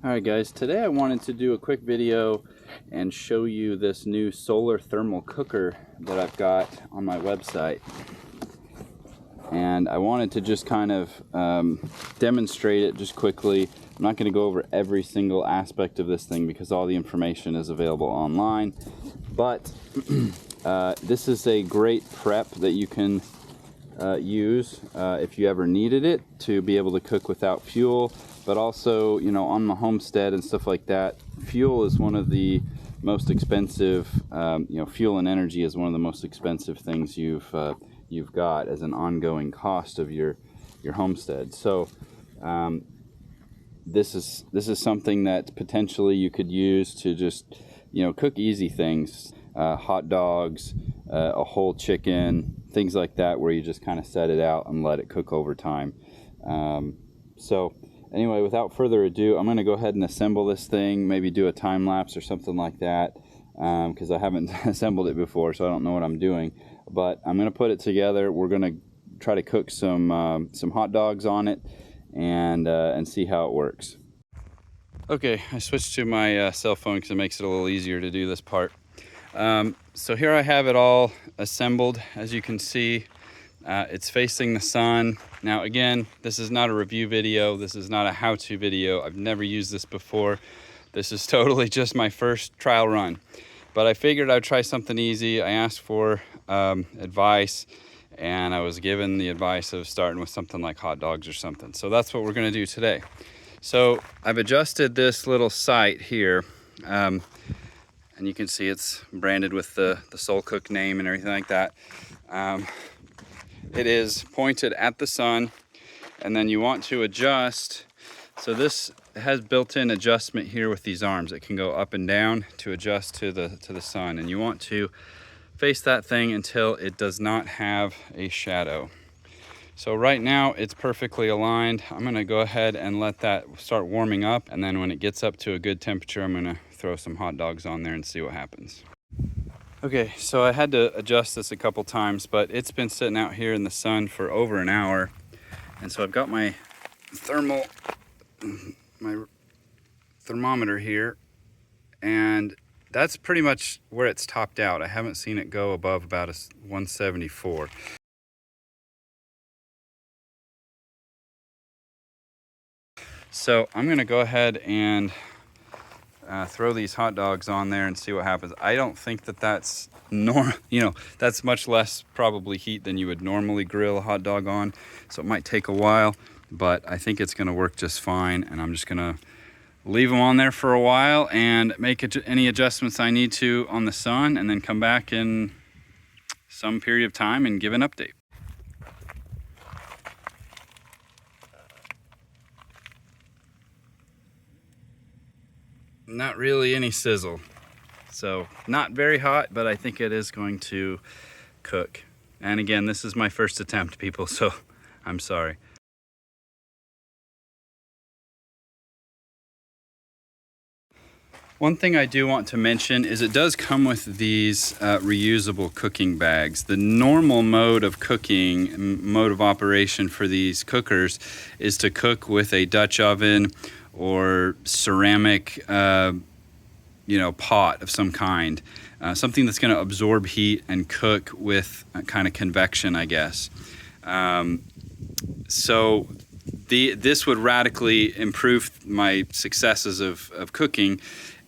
Alright guys, today I wanted to do a quick video and show you this new solar thermal cooker that I've got on my website. And I wanted to just kind of demonstrate it just quickly. I'm not going to go over every single aspect of this thing because all the information is available online. But this is a great prep that you can use if you ever needed it to be able to cook without fuel. But also, you know, on the homestead and stuff like that, fuel is one of the most expensive, fuel and energy is one of the most expensive things you've got as an ongoing cost of your homestead. So this is something that potentially you could use to just, cook easy things, hot dogs, a whole chicken, things like that, where you just kind of set it out and let it cook over time. So anyway, without further ado, I'm going to go ahead and assemble this thing, maybe do a time lapse or something like that, because I haven't assembled it before, so I don't know what I'm doing. But I'm going to put it together. We're going to try to cook some hot dogs on it and see how it works. Okay, I switched to my cell phone because it makes it a little easier to do this part. So here I have it all assembled. As you can see, it's facing the sun. Now again, this is not a review video. This is not a how-to video. I've never used this before. This is totally just my first trial run. But I figured I'd try something easy. I asked for advice, and I was given the advice of starting with something like hot dogs or something. So that's what we're gonna do today. So I've adjusted this little sight here. And you can see it's branded with the Soul Cook name and everything like that. It is pointed at the sun, and then you want to adjust. So this has built-in adjustment here with these arms. It can go up and down to adjust to the sun, and you want to face that thing until it does not have a shadow. So right now it's perfectly aligned. I'm gonna go ahead and let that start warming up, and then when it gets up to a good temperature, I'm gonna throw some hot dogs on there and see what happens. Okay, so I had to adjust this a couple times, but it's been sitting out here in the sun for over an hour. And so I've got my thermometer here, and that's pretty much where it's topped out. I haven't seen it go above about a 174. So I'm gonna go ahead and throw these hot dogs on there and see what happens. I don't think that's that's much less probably heat than you would normally grill a hot dog on. So it might take a while, but I think it's gonna work just fine. And I'm just gonna leave them on there for a while and make any adjustments I need to on the sun, and then come back in some period of time and give an update. Not really any sizzle, so not very hot, but I think it is going to cook. And again, this is my first attempt, people, so I'm sorry. One thing I do want to mention is it does come with these reusable cooking bags. The normal mode of cooking, mode of operation for these cookers is to cook with a Dutch oven or ceramic pot of some kind, something that's going to absorb heat and cook with a kind of convection, I guess. So this would radically improve my successes of cooking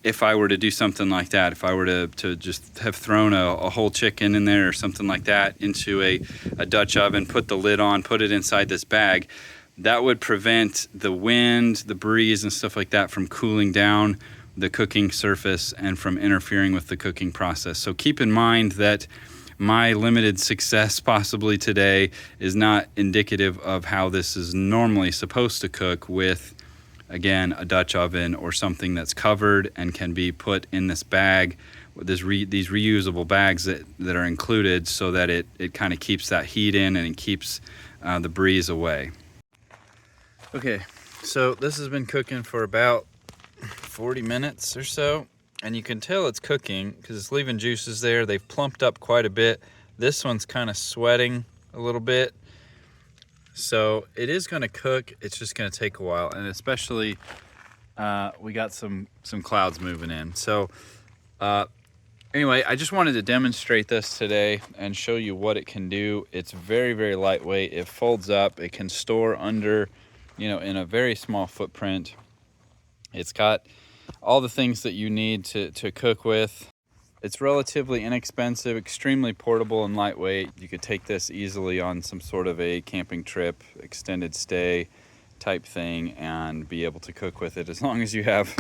if I were to do something like that. If I were to just have thrown a whole chicken in there or something like that into a Dutch oven, put the lid on, put it inside this bag, that would prevent the wind, the breeze, and stuff like that from cooling down the cooking surface and from interfering with the cooking process. So keep in mind that my limited success possibly today is not indicative of how this is normally supposed to cook with, again, a Dutch oven or something that's covered and can be put in this bag, these reusable bags that are included, so that it kind of keeps that heat in and it keeps the breeze away. Okay, so this has been cooking for about 40 minutes or so, and you can tell it's cooking because it's leaving juices there. They've plumped up quite a bit. This one's kind of sweating a little bit. So it is going to cook. It's just going to take a while, and especially we got some clouds moving in. So anyway, I just wanted to demonstrate this today and show you what it can do. It's very, very lightweight. It folds up. It can store under, in a very small footprint. It's got all the things that you need to cook with. It's relatively inexpensive, extremely portable and lightweight. You could take this easily on some sort of a camping trip, extended stay type thing, and be able to cook with it as long as you have,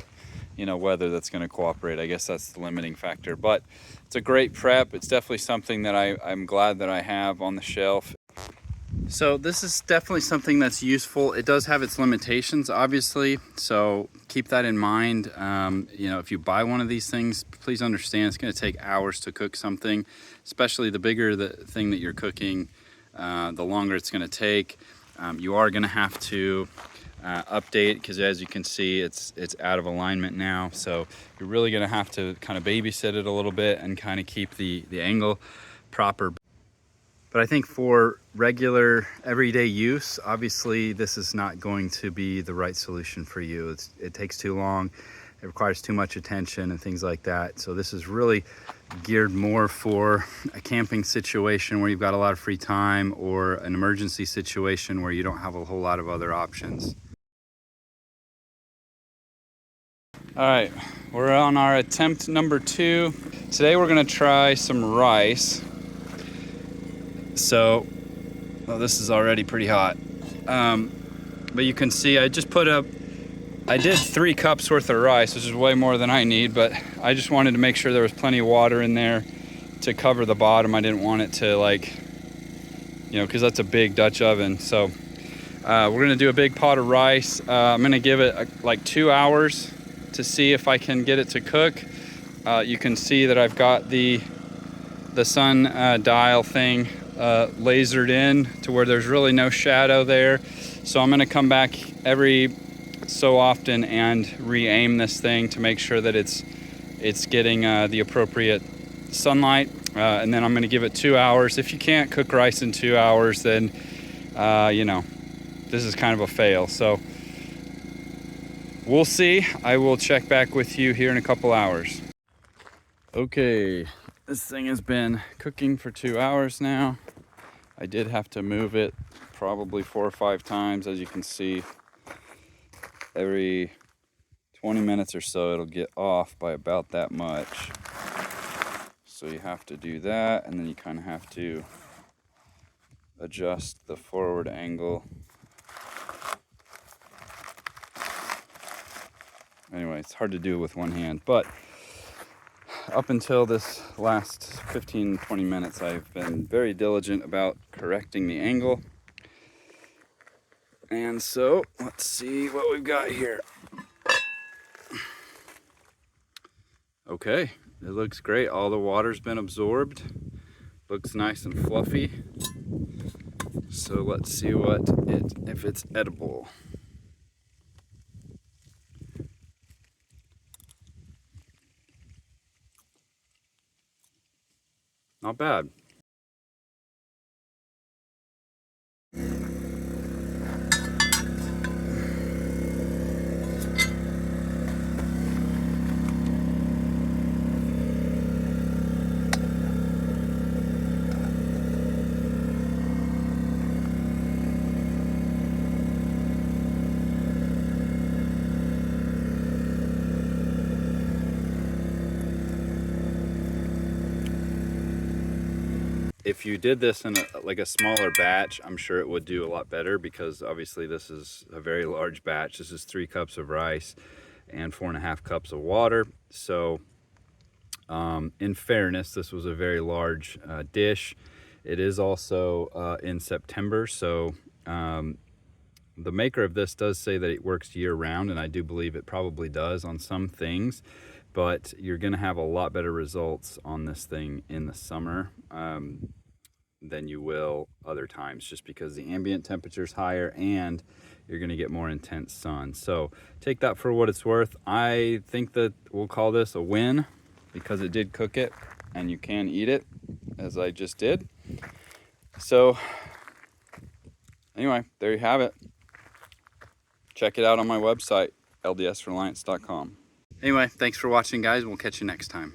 weather that's going to cooperate. I guess that's the limiting factor, but it's a great prep. It's definitely something that I'm glad that I have on the shelf. So this is definitely something that's useful. It does have its limitations, obviously, so keep that in mind. If you buy one of these things, please understand it's going to take hours to cook something, especially the bigger the thing that you're cooking, the longer it's going to take. You are going to have to update, because as you can see, it's out of alignment now, so you're really going to have to kind of babysit it a little bit and kind of keep the angle proper. But I think for regular everyday use, obviously this is not going to be the right solution for you. It takes too long, it requires too much attention and things like that. So this is really geared more for a camping situation where you've got a lot of free time, or an emergency situation where you don't have a whole lot of other options. All right, we're on our attempt number 2. Today we're gonna try some rice. So, this is already pretty hot. But you can see I did 3 cups worth of rice, which is way more than I need, but I just wanted to make sure there was plenty of water in there to cover the bottom. I didn't want it to because that's a big Dutch oven. So we're gonna do a big pot of rice. I'm gonna give it like 2 hours to see if I can get it to cook. You can see that I've got the sun dial thing lasered in to where there's really no shadow there. So I'm going to come back every so often and re-aim this thing to make sure that it's getting the appropriate sunlight, and then I'm going to give it 2 hours. If you can't cook rice in 2 hours, then this is kind of a fail. So we'll see. I will check back with you here in a couple hours. Okay, this thing has been cooking for 2 hours now. I did have to move it probably 4 or 5 times. As you can see, every 20 minutes or so it'll get off by about that much. So you have to do that, and then you kind of have to adjust the forward angle. Anyway, it's hard to do with one hand, but up until this last 15-20 minutes, I've been very diligent about correcting the angle. And so, let's see what we've got here. Okay, it looks great. All the water's been absorbed. Looks nice and fluffy. So let's see if it's edible. Not bad. If you did this in a smaller batch, I'm sure it would do a lot better, because obviously this is a very large batch. This is 3 cups of rice and 4.5 cups of water. So in fairness, this was a very large dish. It is also in September, so the maker of this does say that it works year round, and I do believe it probably does on some things, but you're going to have a lot better results on this thing in the summer than you will other times, just because the ambient temperature is higher and you're going to get more intense sun. So take that for what it's worth. I think that we'll call this a win, because it did cook it and you can eat it, as I just did. So anyway, there you have it. Check it out on my website. ldsreliance.com. Anyway, thanks for watching, guys. We'll catch you next time.